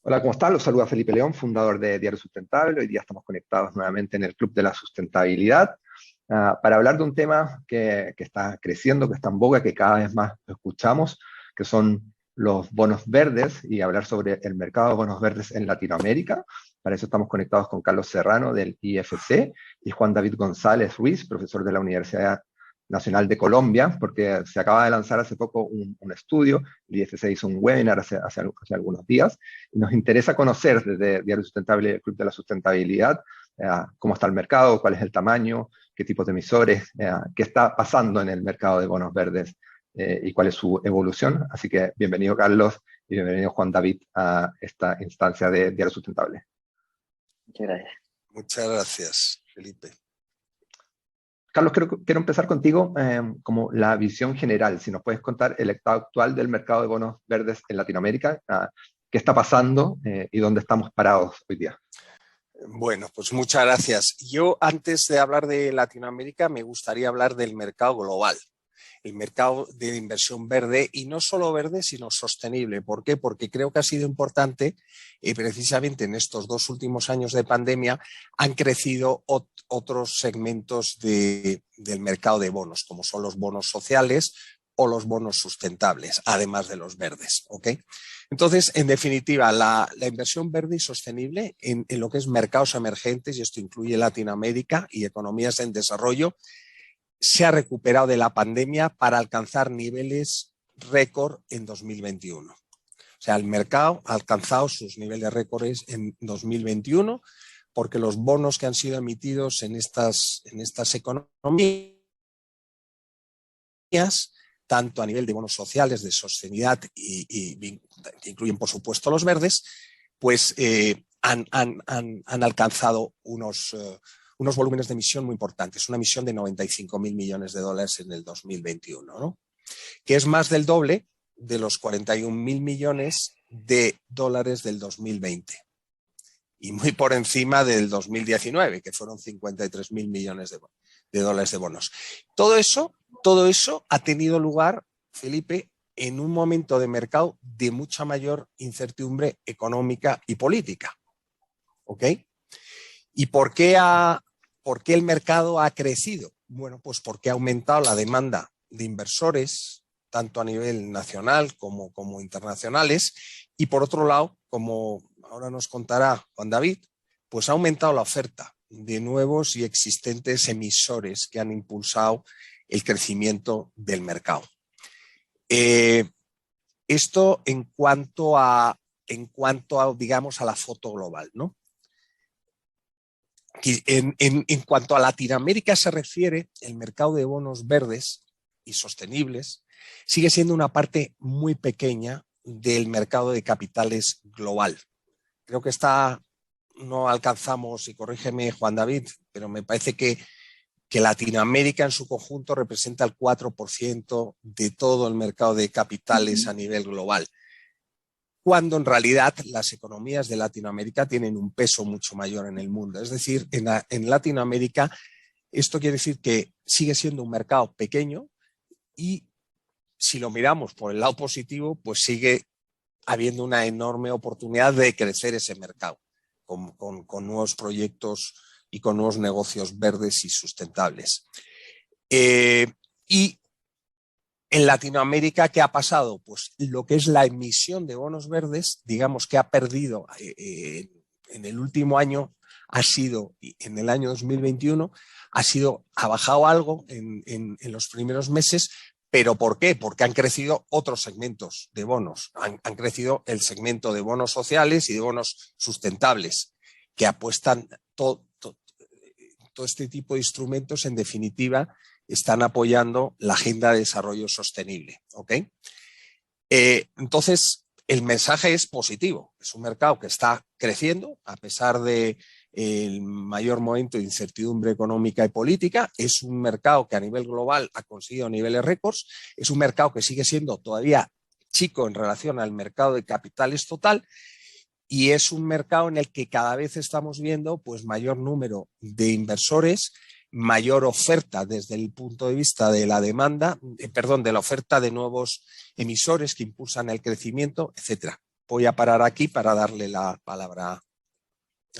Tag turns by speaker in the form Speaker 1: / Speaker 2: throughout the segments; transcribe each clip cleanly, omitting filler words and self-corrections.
Speaker 1: Hola, ¿cómo están? Los saluda Felipe León, fundador de Diario Sustentable. Hoy día estamos conectados nuevamente en el Club de la Sustentabilidad para hablar de un tema que está creciendo, que está en boga, que cada vez más lo escuchamos, que son los bonos verdes y hablar sobre el mercado de bonos verdes en Latinoamérica. Para eso estamos conectados con Carlos Serrano del IFC y Juan David González Ruiz, profesor de la Universidad Nacional de Colombia, porque se acaba de lanzar hace poco un estudio. El IFC hizo un webinar hace algunos días y nos interesa conocer desde Diario Sustentable y el Club de la Sustentabilidad cómo está el mercado, cuál es el tamaño, qué tipos de emisores, qué está pasando en el mercado de bonos verdes y cuál es su evolución. Así que bienvenido Carlos y bienvenido Juan David a esta instancia de Diario Sustentable.
Speaker 2: Muchas gracias.
Speaker 3: Muchas gracias, Felipe.
Speaker 1: Carlos, quiero empezar contigo como la visión general. Si nos puedes contar el estado actual del mercado de bonos verdes en Latinoamérica, qué está pasando y dónde estamos parados hoy día.
Speaker 3: Bueno, pues muchas gracias. Yo, antes de hablar de Latinoamérica, me gustaría hablar del mercado global, el mercado de inversión verde, y no solo verde, sino sostenible. ¿Por qué? Porque creo que ha sido importante, precisamente en estos 2 últimos años de pandemia, han crecido otros segmentos del mercado de bonos, como son los bonos sociales o los bonos sustentables, además de los verdes. ¿Ok? Entonces, en definitiva, la inversión verde y sostenible en lo que es mercados emergentes, y esto incluye Latinoamérica y economías en desarrollo, se ha recuperado de la pandemia para alcanzar niveles récord en 2021. O sea, el mercado ha alcanzado sus niveles récords en 2021 porque los bonos que han sido emitidos en estas economías, tanto a nivel de bonos sociales, de sostenibilidad y que incluyen, por supuesto, los verdes, pues han alcanzado unos volúmenes de emisión muy importantes. Una emisión de 95.000 millones de dólares en el 2021, ¿no? Que es más del doble de los 41.000 millones de dólares del 2020. Y muy por encima del 2019, que fueron 53.000 millones de dólares de bonos. Todo eso ha tenido lugar, Felipe, en un momento de mercado de mucha mayor incertidumbre económica y política. ¿Ok? ¿Y por qué el mercado ha crecido? Bueno, pues porque ha aumentado la demanda de inversores, tanto a nivel nacional como internacionales, y por otro lado, como ahora nos contará Juan David, pues ha aumentado la oferta de nuevos y existentes emisores que han impulsado el crecimiento del mercado. Esto en cuanto a, digamos, a la foto global, ¿no? En cuanto a Latinoamérica se refiere, el mercado de bonos verdes y sostenibles sigue siendo una parte muy pequeña del mercado de capitales global. Creo que no alcanzamos, y corrígeme Juan David, pero me parece que Latinoamérica en su conjunto representa el 4% de todo el mercado de capitales a nivel global, cuando en realidad las economías de Latinoamérica tienen un peso mucho mayor en el mundo. Es decir, en Latinoamérica esto quiere decir que sigue siendo un mercado pequeño y si lo miramos por el lado positivo, pues sigue habiendo una enorme oportunidad de crecer ese mercado con nuevos proyectos y con nuevos negocios verdes y sustentables. Y en Latinoamérica, ¿qué ha pasado? Pues lo que es la emisión de bonos verdes, digamos que ha perdido en el último año, en el año 2021, ha bajado algo en los primeros meses. ¿Pero por qué? Porque han crecido otros segmentos de bonos. Han crecido el segmento de bonos sociales y de bonos sustentables, que apuestan todo este tipo de instrumentos, en definitiva, están apoyando la agenda de desarrollo sostenible. ¿Ok? Entonces, el mensaje es positivo. Es un mercado que está creciendo a pesar de el mayor momento de incertidumbre económica y política. Es un mercado que a nivel global ha conseguido niveles récords. Es un mercado que sigue siendo todavía chico en relación al mercado de capitales total. Y es un mercado en el que cada vez estamos viendo pues, mayor número de inversores, mayor oferta desde el punto de vista de la demanda, de la oferta de nuevos emisores que impulsan el crecimiento, etcétera. voy a parar aquí para darle la palabra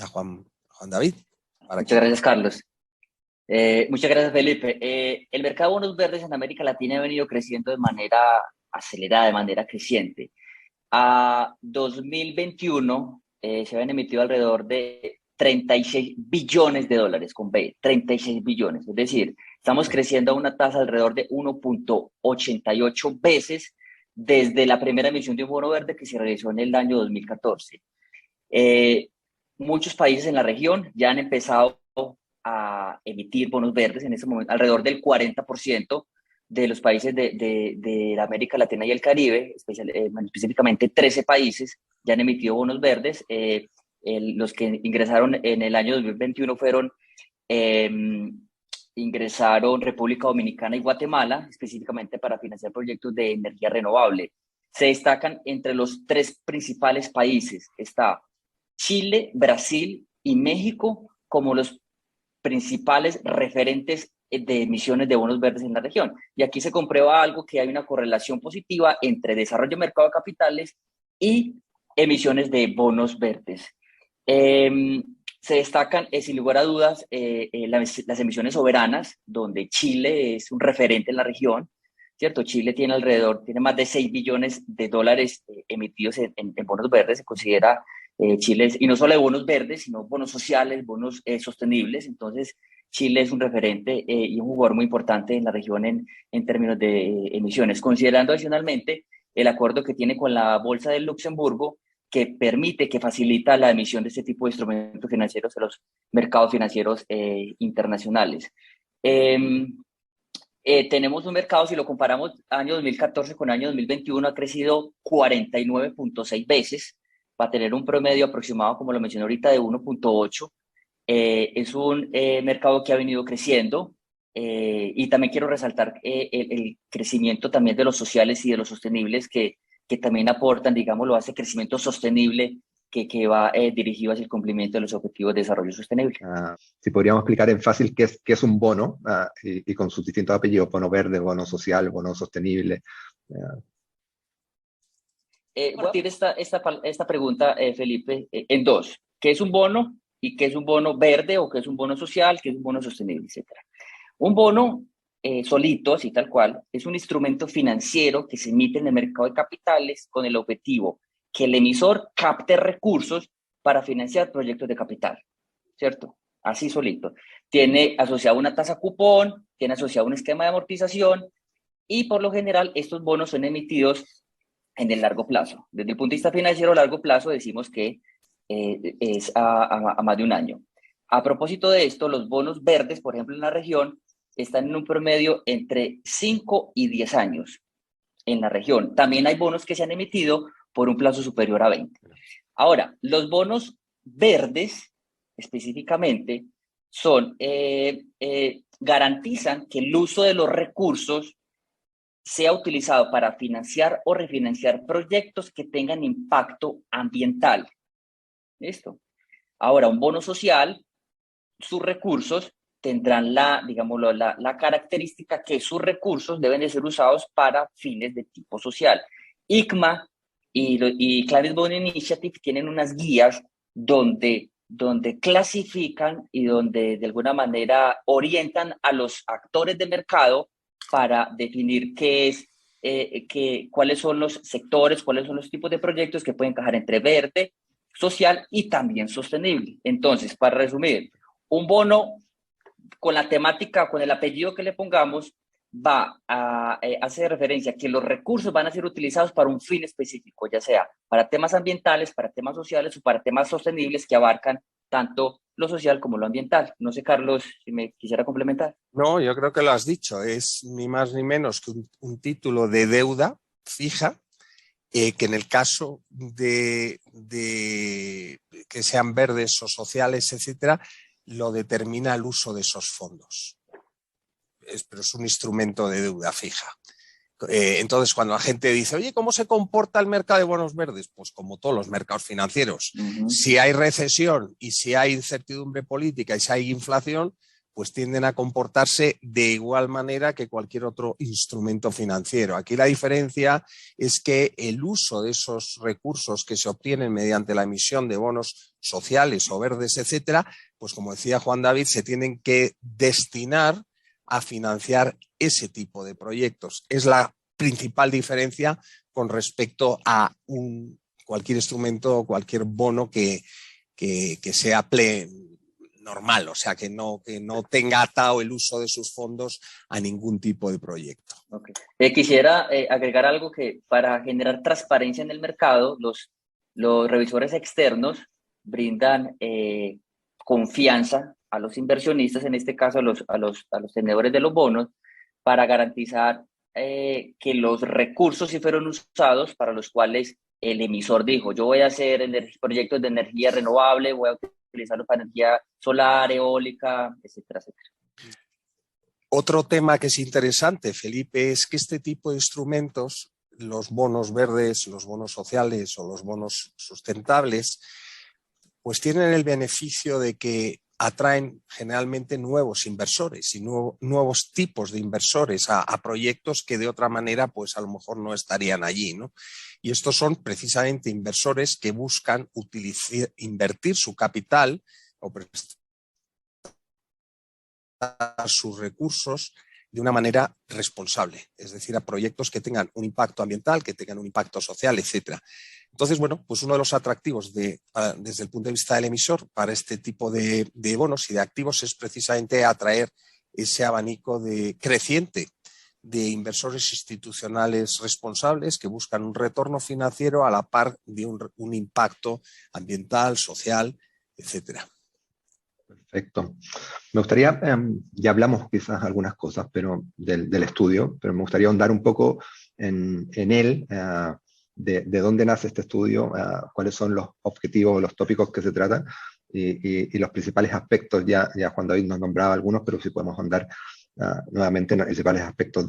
Speaker 3: a Juan David.
Speaker 2: Muchas gracias, Carlos. Muchas gracias, Felipe. El mercado de bonos verdes en América Latina ha venido creciendo de manera acelerada, de manera creciente. A 2021 se habían emitido alrededor de 36 billones de dólares, con B, 36 billones. Es decir, estamos creciendo a una tasa alrededor de 1.88 veces desde la primera emisión de un bono verde que se realizó en el año 2014. Muchos países en la región ya han empezado a emitir bonos verdes en este momento. Alrededor del 40% de los países de la América Latina y el Caribe, específicamente 13 países, ya han emitido bonos verdes. Los que ingresaron en el año 2021 ingresaron República Dominicana y Guatemala, específicamente para financiar proyectos de energía renovable. Se destacan entre los 3 principales países. Está Chile, Brasil y México como los principales referentes de emisiones de bonos verdes en la región. Y aquí se comprueba algo, que hay una correlación positiva entre desarrollo de mercado de capitales y emisiones de bonos verdes. Se destacan, sin lugar a dudas, las emisiones soberanas, donde Chile es un referente en la región, ¿cierto? Chile tiene más de 6 billones de dólares emitidos en bonos verdes. Se considera Chile, y no solo de bonos verdes, sino bonos sociales, bonos sostenibles. Entonces, Chile es un referente y un jugador muy importante en la región en términos de emisiones. Considerando adicionalmente el acuerdo que tiene con la Bolsa de Luxemburgo, que permite, que facilita la emisión de este tipo de instrumentos financieros a los mercados financieros internacionales. Tenemos un mercado, si lo comparamos año 2014 con año 2021, ha crecido 49.6 veces, va a tener un promedio aproximado, como lo mencioné ahorita, de 1.8. Es un mercado que ha venido creciendo, y también quiero resaltar el crecimiento también de los sociales y de los sostenibles, que también aportan, digámoslo, a ese crecimiento sostenible que va dirigido hacia el cumplimiento de los objetivos de desarrollo sostenible.
Speaker 1: Si podríamos explicar en fácil qué es un bono, y con sus distintos apellidos: bono verde, bono social, bono sostenible.
Speaker 2: Voy a partir esta pregunta, Felipe, en dos. ¿Qué es un bono? ¿Y qué es un bono verde? ¿O qué es un bono social? ¿Qué es un bono sostenible? Etcétera. Un bono solito, así tal cual, es un instrumento financiero que se emite en el mercado de capitales con el objetivo que el emisor capte recursos para financiar proyectos de capital, ¿cierto? Así solito. Tiene asociado una tasa cupón, tiene asociado un esquema de amortización, y por lo general estos bonos son emitidos en el largo plazo. Desde el punto de vista financiero, a largo plazo decimos que es a más de un año. A propósito de esto, los bonos verdes, por ejemplo, en la región, están en un promedio entre 5 y 10 años en la región. También hay bonos que se han emitido por un plazo superior a 20. Ahora, los bonos verdes, específicamente, garantizan que el uso de los recursos sea utilizado para financiar o refinanciar proyectos que tengan impacto ambiental. ¿Listo? Ahora, un bono social, sus recursos tendrán la característica que sus recursos deben de ser usados para fines de tipo social. ICMA y Climate Bond Initiative tienen unas guías donde clasifican y donde de alguna manera orientan a los actores de mercado para definir cuáles son los sectores, cuáles son los tipos de proyectos que pueden encajar entre verde, social y también sostenible. Entonces, para resumir, un bono con la temática, con el apellido que le pongamos, va a hacer referencia a que los recursos van a ser utilizados para un fin específico, ya sea para temas ambientales, para temas sociales o para temas sostenibles que abarcan tanto lo social como lo ambiental. No sé, Carlos, si me quisiera complementar.
Speaker 3: No, yo creo que lo has dicho. Es ni más ni menos que un título de deuda fija, que en el caso de que sean verdes o sociales, etcétera, lo determina el uso de esos fondos. Pero es un instrumento de deuda fija. Entonces, cuando la gente dice, oye, ¿cómo se comporta el mercado de bonos verdes? Pues como todos los mercados financieros. Si hay recesión y si hay incertidumbre política y si hay inflación, pues tienden a comportarse de igual manera que cualquier otro instrumento financiero. Aquí la diferencia es que el uso de esos recursos que se obtienen mediante la emisión de bonos sociales o verdes, etcétera, pues como decía Juan David, se tienen que destinar a financiar ese tipo de proyectos. Es la principal diferencia con respecto a cualquier instrumento o cualquier bono que sea normal, o sea, que no tenga atado el uso de sus fondos a ningún tipo de proyecto.
Speaker 2: Okay. Quisiera agregar algo que para generar transparencia en el mercado, los revisores externos brindan confianza a los inversionistas, en este caso a los tenedores de los bonos, para garantizar que los recursos sí fueron usados para los cuales el emisor dijo, yo voy a hacer proyectos de energía renovable, voy a utilizarlos para energía solar, eólica, etcétera, etcétera.
Speaker 3: Otro tema que es interesante, Felipe, es que este tipo de instrumentos, los bonos verdes, los bonos sociales o los bonos sustentables, pues tienen el beneficio de que atraen generalmente nuevos inversores y nuevos tipos de inversores a proyectos que de otra manera pues a lo mejor no estarían allí, ¿no? Y estos son precisamente inversores que buscan invertir su capital o prestar sus recursos de una manera responsable, es decir, a proyectos que tengan un impacto ambiental, que tengan un impacto social, etcétera. Entonces, bueno, pues uno de los atractivos desde el punto de vista del emisor para este tipo de bonos y de activos es precisamente atraer ese abanico creciente de inversores institucionales responsables que buscan un retorno financiero a la par de un impacto ambiental, social, etcétera.
Speaker 1: Perfecto. Me gustaría, ya hablamos quizás algunas cosas pero del estudio, pero me gustaría ahondar un poco en él, de dónde nace este estudio, cuáles son los objetivos, los tópicos que se tratan y los principales aspectos. Ya Juan David nos nombraba algunos, pero si podemos ahondar nuevamente en los principales aspectos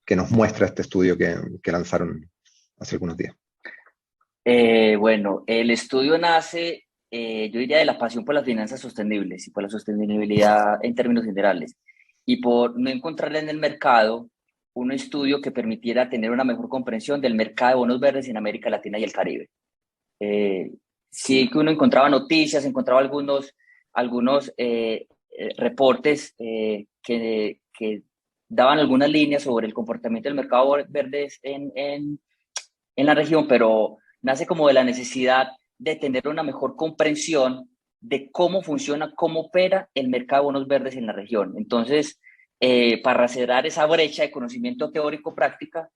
Speaker 1: que nos muestra este estudio que lanzaron hace algunos días.
Speaker 2: Bueno, el estudio nace, yo diría, de la pasión por las finanzas sostenibles y por la sostenibilidad en términos generales, y por no encontrarle en el mercado un estudio que permitiera tener una mejor comprensión del mercado de bonos verdes en América Latina y el Caribe. Sí que uno encontraba noticias, encontraba algunos reportes que daban algunas líneas sobre el comportamiento del mercado verdes en la región, pero nace como de la necesidad de tener una mejor comprensión de cómo funciona, cómo opera el mercado de bonos verdes en la región. Entonces, para cerrar esa brecha de conocimiento teórico-práctica,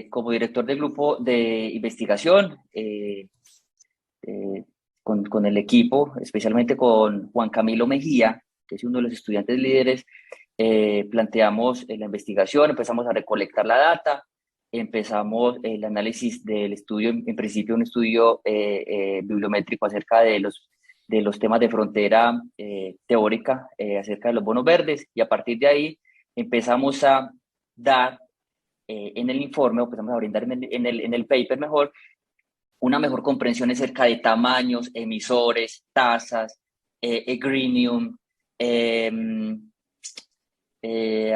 Speaker 2: como director del grupo de investigación, con el equipo, especialmente con Juan Camilo Mejía, que es uno de los estudiantes líderes, planteamos la investigación, empezamos a recolectar la data, empezamos el análisis del estudio, en principio un estudio bibliométrico acerca de los temas de frontera teórica acerca de los bonos verdes, y a partir de ahí empezamos a dar en el informe, o empezamos a brindar en el paper mejor, una mejor comprensión acerca de tamaños, emisores, tasas, greenium.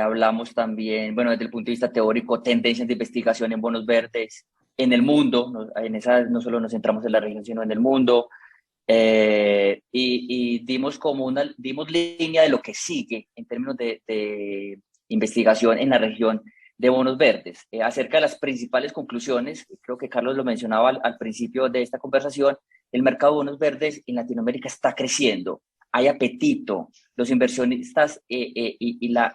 Speaker 2: Hablamos también, bueno, desde el punto de vista teórico, tendencias de investigación en bonos verdes en el mundo. En esa no solo nos centramos en la región, sino en el mundo. Y dimos línea de lo que sigue en términos de investigación en la región de bonos verdes. Acerca de las principales conclusiones, creo que Carlos lo mencionaba al principio de esta conversación, el mercado de bonos verdes en Latinoamérica está creciendo, hay apetito, los inversionistas y la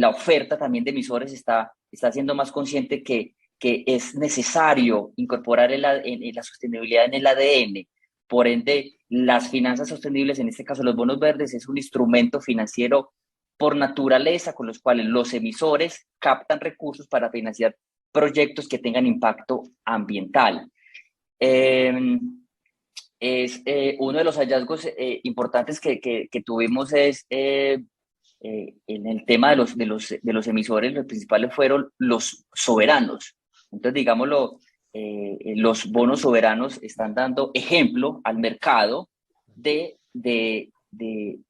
Speaker 2: oferta también de emisores está siendo más consciente que es necesario incorporar la sostenibilidad en el ADN. Por ende, las finanzas sostenibles, en este caso los bonos verdes, es un instrumento financiero por naturaleza con los cuales los emisores captan recursos para financiar proyectos que tengan impacto ambiental. Uno de los hallazgos importantes que tuvimos es en el tema de los emisores. Los principales fueron los soberanos. Entonces, digámoslo, los bonos soberanos están dando ejemplo al mercado de de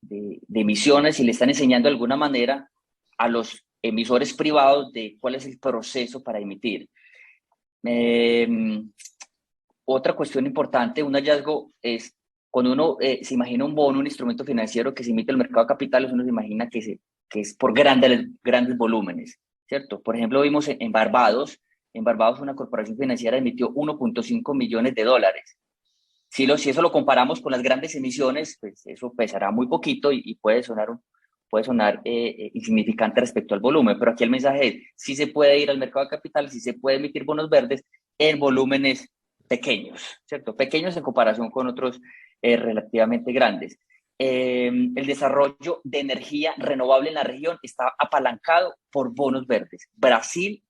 Speaker 2: emisiones y le están enseñando de alguna manera a los emisores privados de cuál es el proceso para emitir. Otra cuestión importante, un hallazgo es cuando uno se imagina un bono, un instrumento financiero que se emite en el mercado de capitales, uno se imagina que es por grandes volúmenes, ¿cierto? Por ejemplo, vimos en Barbados una corporación financiera emitió 1.5 millones de dólares. Si eso lo comparamos con las grandes emisiones, pues eso pesará muy poquito y puede sonar insignificante respecto al volumen, pero aquí el mensaje es, sí se puede ir al mercado de capitales, sí se puede emitir bonos verdes en volúmenes pequeños, ¿cierto? Pequeños en comparación con otros relativamente grandes. El desarrollo de energía renovable en la región está apalancado por bonos verdes. Brasil,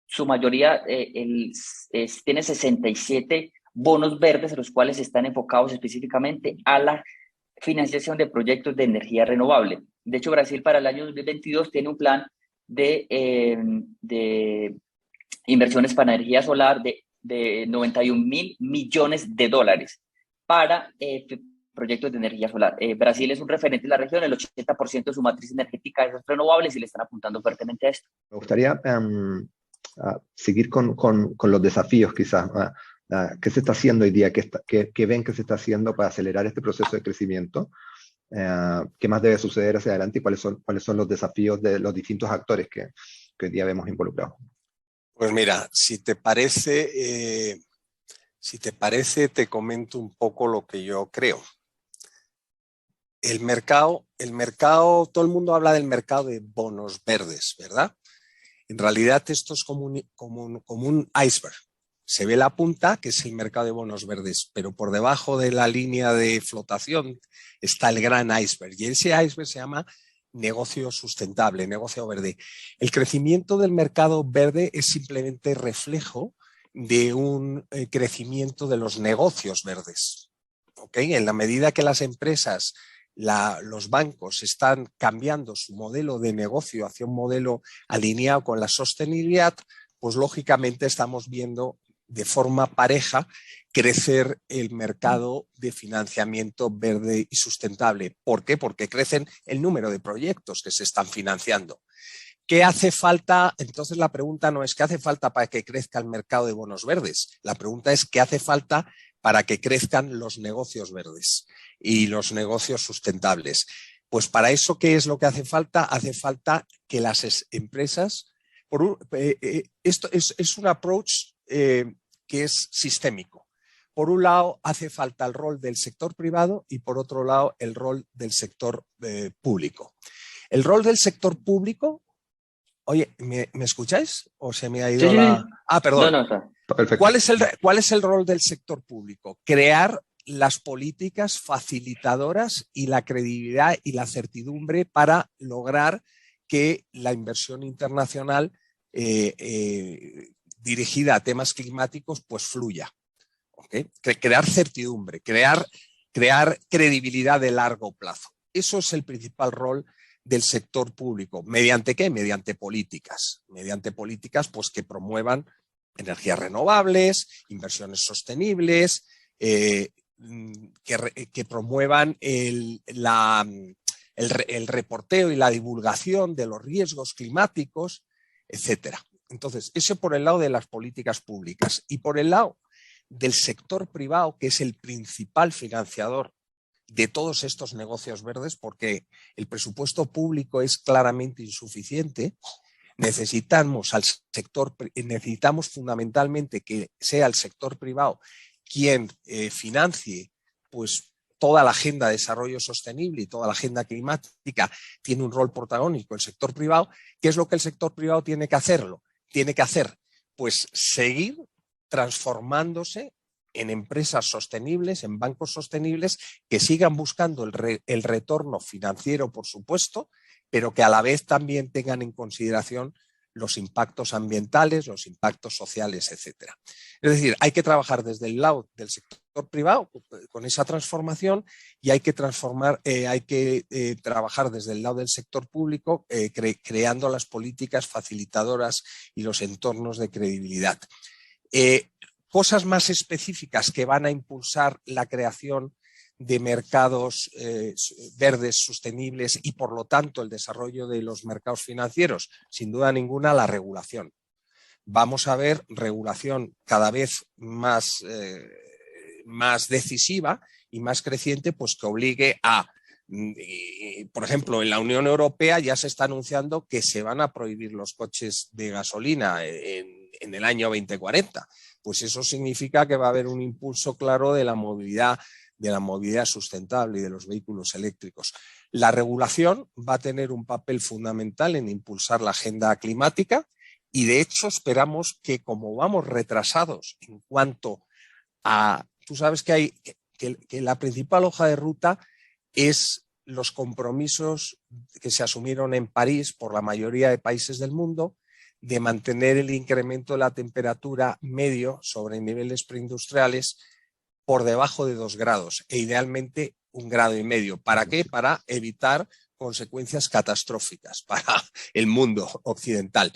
Speaker 2: su mayoría tiene 67 bonos verdes, los cuales están enfocados específicamente a la financiación de proyectos de energía renovable. De hecho, Brasil para el año 2022 tiene un plan de inversiones para energía solar de 91.000 millones de dólares para proyectos de energía solar. Brasil es un referente en la región, el 80% de su matriz energética es renovable y le están apuntando fuertemente a esto.
Speaker 1: Me gustaría seguir con los desafíos quizás. ¿Qué se está haciendo hoy día? ¿Qué ven que se está haciendo para acelerar este proceso de crecimiento? ¿Qué más debe suceder hacia adelante y cuáles son los desafíos de los distintos actores que hoy día vemos involucrados?
Speaker 3: Pues mira, si te parece, te comento un poco lo que yo creo. El mercado, todo el mundo habla del mercado de bonos verdes, ¿verdad? En realidad esto es como un iceberg. Se ve la punta, que es el mercado de bonos verdes, pero por debajo de la línea de flotación está el gran iceberg. Y ese iceberg se llama negocio sustentable, negocio verde. El crecimiento del mercado verde es simplemente reflejo de un crecimiento de los negocios verdes. ¿Okay? En la medida que las empresas, los bancos están cambiando su modelo de negocio hacia un modelo alineado con la sostenibilidad, pues lógicamente estamos viendo de forma pareja crecer el mercado de financiamiento verde y sustentable. ¿Por qué? Porque crecen el número de proyectos que se están financiando. ¿Qué hace falta? Entonces la pregunta no es ¿qué hace falta para que crezca el mercado de bonos verdes? La pregunta es ¿qué hace falta para que crezcan los negocios verdes y los negocios sustentables? Pues para eso, ¿qué es lo que hace falta? Hace falta que las empresas... esto es un approach que es sistémico. Por un lado, hace falta el rol del sector privado y por otro lado, el rol del sector público. El rol del sector público... Oye, ¿me escucháis? ¿O se me ha ido la...? Ah, perdón.
Speaker 2: No, está.
Speaker 1: Perfecto.
Speaker 3: ¿Cuál es el rol del sector público? Crear las políticas facilitadoras y la credibilidad y la certidumbre para lograr que la inversión internacional dirigida a temas climáticos pues fluya. ¿Okay? Crear certidumbre, crear credibilidad de largo plazo. Eso es el principal rol del sector público. ¿Mediante qué? Mediante políticas. Mediante políticas pues, que promuevan energías renovables, inversiones sostenibles, que promuevan el reporteo y la divulgación de los riesgos climáticos, etcétera. Entonces, eso por el lado de las políticas públicas. Y por el lado del sector privado, que es el principal financiador de todos estos negocios verdes, porque el presupuesto público es claramente insuficiente. Necesitamos fundamentalmente que sea el sector privado quien financie pues, toda la agenda de desarrollo sostenible y toda la agenda climática. Tiene un rol protagónico el sector privado. ¿Qué es lo que el sector privado tiene que hacerlo? Tiene que hacer, pues, seguir transformándose en empresas sostenibles, en bancos sostenibles, que sigan buscando el retorno financiero, por supuesto, pero que a la vez también tengan en consideración los impactos ambientales, los impactos sociales, etcétera. Es decir, hay que trabajar desde el lado del sector privado con esa transformación y hay que trabajar desde el lado del sector público creando las políticas facilitadoras y los entornos de credibilidad. Cosas más específicas que van a impulsar la creación de mercados verdes sostenibles y, por lo tanto, el desarrollo de los mercados financieros? Sin duda ninguna, la regulación. Vamos a ver regulación cada vez más decisiva y más creciente, pues que obligue a, por ejemplo, en la Unión Europea ya se está anunciando que se van a prohibir los coches de gasolina en el año 2040. Pues eso significa que va a haber un impulso claro de la movilidad sustentable y de los vehículos eléctricos. La regulación va a tener un papel fundamental en impulsar la agenda climática y, de hecho, esperamos que, como vamos retrasados en cuanto a... Tú sabes que la principal hoja de ruta es los compromisos que se asumieron en París por la mayoría de países del mundo de mantener el incremento de la temperatura medio sobre niveles preindustriales por debajo de 2 grados e idealmente 1,5 grados. ¿Para qué? Para evitar consecuencias catastróficas para el mundo occidental.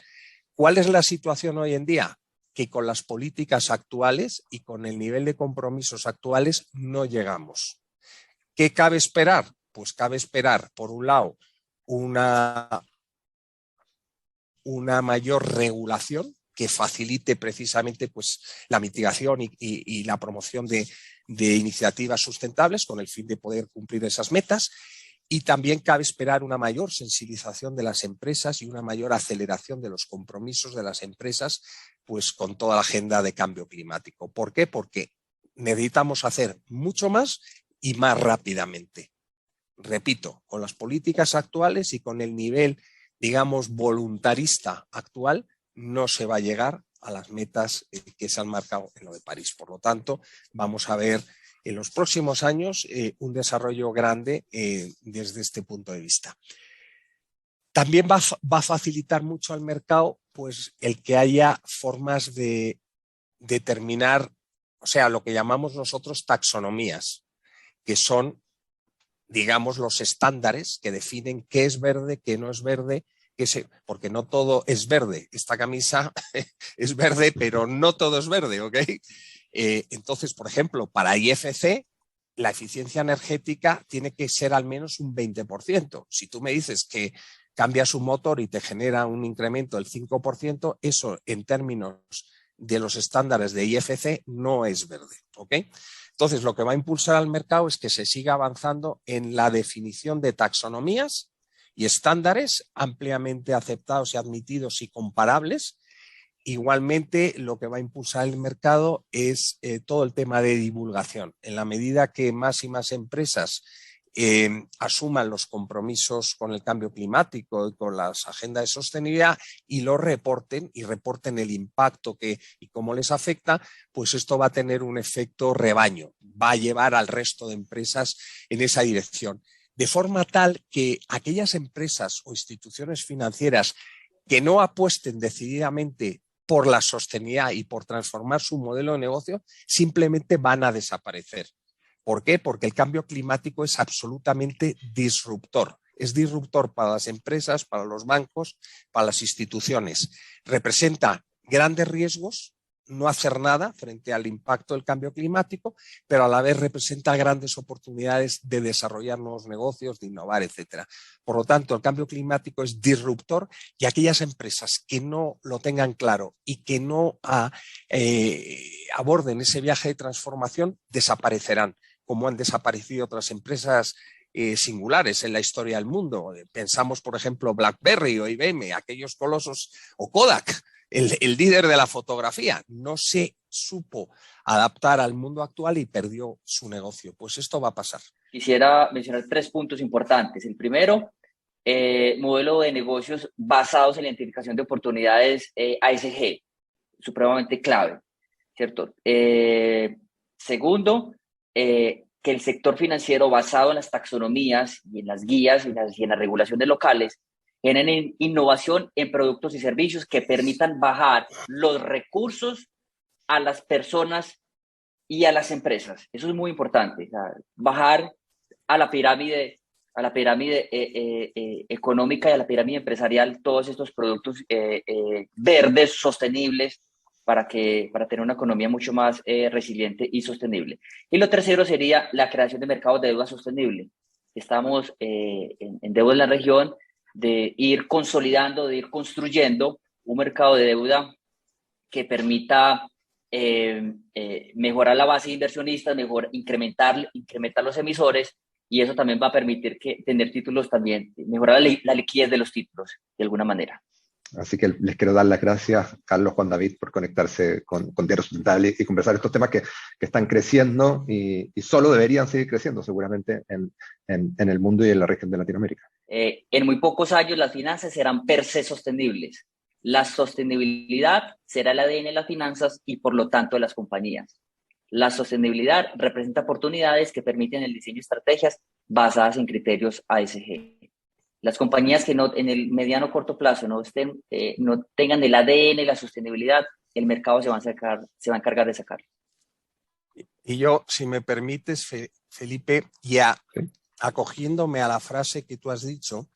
Speaker 3: ¿Cuál es la situación hoy en día? Que con las políticas actuales y con el nivel de compromisos actuales no llegamos. ¿Qué cabe esperar? Pues cabe esperar, por un lado, una mayor regulación que facilite precisamente pues, la mitigación y la promoción de iniciativas sustentables con el fin de poder cumplir esas metas. Y también cabe esperar una mayor sensibilización de las empresas y una mayor aceleración de los compromisos de las empresas pues, con toda la agenda de cambio climático. ¿Por qué? Porque necesitamos hacer mucho más y más rápidamente. Repito, con las políticas actuales y con el nivel, digamos, voluntarista actual, no se va a llegar a las metas que se han marcado en lo de París. Por lo tanto, vamos a ver en los próximos años un desarrollo grande desde este punto de vista. También va a facilitar mucho al mercado pues, el que haya formas de determinar, o sea, lo que llamamos nosotros taxonomías, que son, digamos, los estándares que definen qué es verde, qué no es verde, porque no todo es verde. Esta camisa es verde, pero no todo es verde, ¿ok? Entonces, por ejemplo, para IFC, la eficiencia energética tiene que ser al menos un 20%. Si tú me dices que cambias un motor y te genera un incremento del 5%, eso en términos de los estándares de IFC no es verde, ¿ok? Entonces, lo que va a impulsar al mercado es que se siga avanzando en la definición de taxonomías y estándares ampliamente aceptados y admitidos y comparables. Igualmente, lo que va a impulsar el mercado es todo el tema de divulgación. En la medida que más y más empresas asuman los compromisos con el cambio climático y con las agendas de sostenibilidad y lo reporten el impacto y cómo les afecta, pues esto va a tener un efecto rebaño, va a llevar al resto de empresas en esa dirección. De forma tal que aquellas empresas o instituciones financieras que no apuesten decididamente por la sostenibilidad y por transformar su modelo de negocio, simplemente van a desaparecer. ¿Por qué? Porque el cambio climático es absolutamente disruptor. Es disruptor para las empresas, para los bancos, para las instituciones. Representa grandes riesgos no hacer nada frente al impacto del cambio climático, pero a la vez representa grandes oportunidades de desarrollar nuevos negocios, de innovar, etc. Por lo tanto, el cambio climático es disruptor y aquellas empresas que no lo tengan claro y que no aborden ese viaje de transformación desaparecerán, como han desaparecido otras empresas singulares en la historia del mundo. Pensamos, por ejemplo, BlackBerry o IBM, aquellos colosos, o Kodak, el líder de la fotografía, no se supo adaptar al mundo actual y perdió su negocio. Pues esto va a pasar.
Speaker 2: Quisiera mencionar 3 puntos importantes. El primero, modelo de negocios basados en la identificación de oportunidades ASG, supremamente clave, ¿cierto? Segundo, que el sector financiero basado en las taxonomías y en las guías y en la regulación de locales generen innovación en productos y servicios que permitan bajar los recursos a las personas y a las empresas. Eso es muy importante, o sea, bajar a la pirámide económica y a la pirámide empresarial todos estos productos verdes, sostenibles, para tener una economía mucho más resiliente y sostenible. Y lo tercero sería la creación de mercados de deuda sostenible. Estamos en deuda en la región, de ir consolidando, de ir construyendo un mercado de deuda que permita mejorar la base de inversionistas, incrementar los emisores, y eso también va a permitir tener títulos también, mejorar la liquidez de los títulos de alguna manera.
Speaker 1: Así que les quiero dar las gracias, Carlos, Juan David, por conectarse con Diario Sustentable y conversar estos temas que están creciendo y solo deberían seguir creciendo seguramente en el mundo y en la región de Latinoamérica.
Speaker 2: En muy pocos años las finanzas serán per se sostenibles. La sostenibilidad será el ADN de las finanzas y por lo tanto de las compañías. La sostenibilidad representa oportunidades que permiten el diseño de estrategias basadas en criterios ASG. Las compañías que en el mediano o corto plazo no tengan el ADN y la sostenibilidad, el mercado se va a encargar de sacar.
Speaker 3: Y yo, si me permites, Felipe, acogiéndome a la frase que tú has dicho,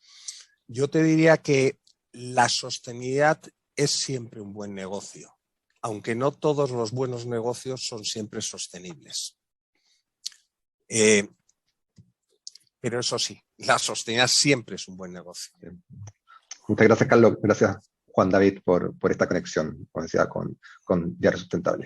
Speaker 3: yo te diría que la sostenibilidad es siempre un buen negocio, aunque no todos los buenos negocios son siempre sostenibles. Pero eso sí, la sostenibilidad siempre es un buen negocio.
Speaker 1: Muchas gracias, Carlos. Gracias, Juan David, por esta conexión, como decía, con Diario Sustentable.